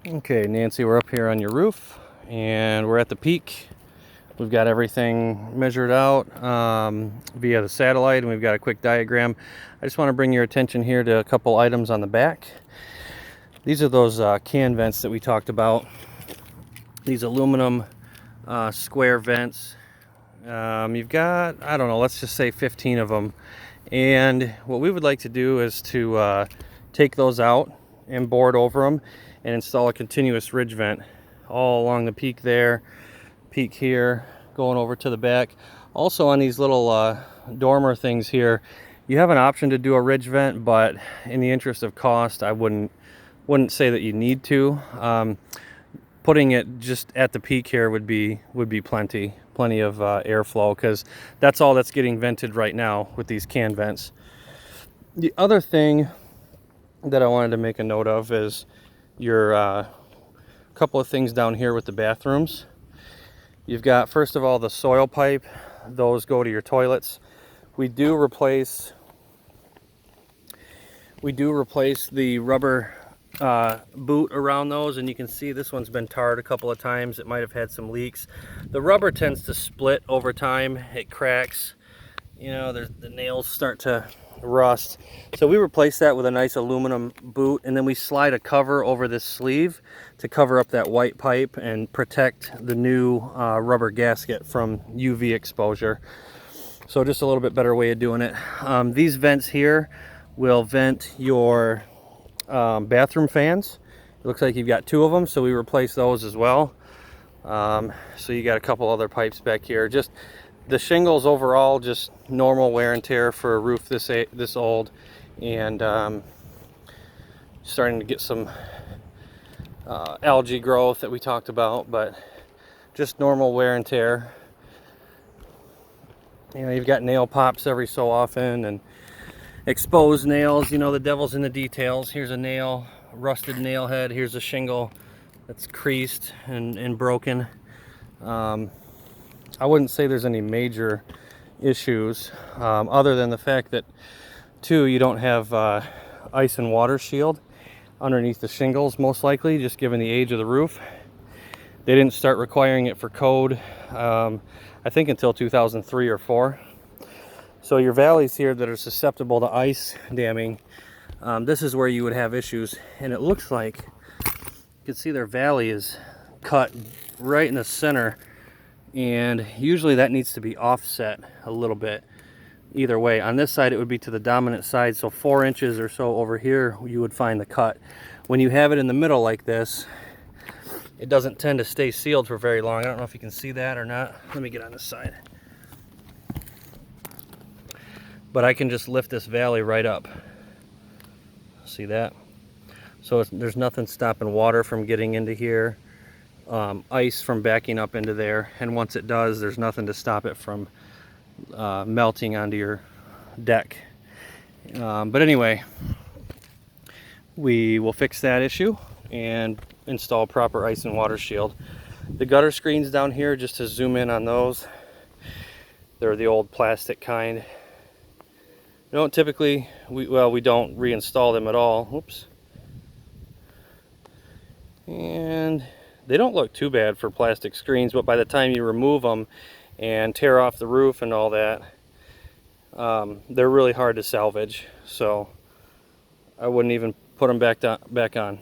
Okay, Nancy, we're up here on your roof and we're at the peak. We've got everything measured out via the satellite, and we've got a quick diagram. I just want to bring your attention here to a couple items on the back. These are those can vents that we talked about. These aluminum square vents. You've got, I don't know, let's just say 15 of them. And what we would like to do is to take those out and board over them and install a continuous ridge vent all along the peak there, peak here, going over to the back. Also on these little dormer things here, you have an option to do a ridge vent, but in the interest of cost, I wouldn't say that you need to. Putting it just at the peak here would be plenty of airflow, because that's all that's getting vented right now with these can vents. The other thing that I wanted to make a note of is your couple of things down here with the bathrooms. You've got, first of all, the soil pipe. Those go to your toilets. We do replace the rubber boot around those, and you can see this one's been tarred a couple of times. It might have had some leaks. The rubber tends to split over time. It cracks. You know, the nails start to rust. So we replace that with a nice aluminum boot, and then we slide a cover over this sleeve to cover up that white pipe and protect the new rubber gasket from UV exposure. So just a little bit better way of doing it. These vents here will vent your bathroom fans. It looks like you've got two of them, so we replace those as well. So you got a couple other pipes back here. Just the shingles overall, just normal wear and tear for a roof this old, and starting to get some algae growth that we talked about, but just normal wear and tear. You know, you've got nail pops every so often and exposed nails. You know, the devil's in the details. Here's a nail, rusted nail head. Here's a shingle that's creased and broken. I wouldn't say there's any major issues, other than the fact that, too, you don't have ice and water shield underneath the shingles, most likely, just given the age of the roof. They didn't start requiring it for code, I think, until 2003 or 4. So your valleys here that are susceptible to ice damming, this is where you would have issues. And it looks like you can see their valley is cut right in the center, and usually that needs to be offset a little bit either way. On this side it would be to the dominant side, so 4 inches or so over here you would find the cut. When you have it in the middle like this, it doesn't tend to stay sealed for very long. I don't know if you can see that or not. Let me get on this side. But I can just lift this valley right up. See that? So there's nothing stopping water from getting into here, ice from backing up into there, and once it does, there's nothing to stop it from melting onto your deck. But anyway, we will fix that issue and install proper ice and water shield. The gutter screens down here, just to zoom in on those, they're the old plastic kind. We don't typically, we don't reinstall them at all. Oops. And they don't look too bad for plastic screens, but by the time you remove them and tear off the roof and all that, they're really hard to salvage. So I wouldn't even put them back on.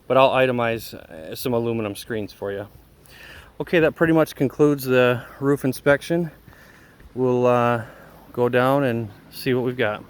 But I'll itemize some aluminum screens for you. Okay, that pretty much concludes the roof inspection. We'll go down and see what we've got.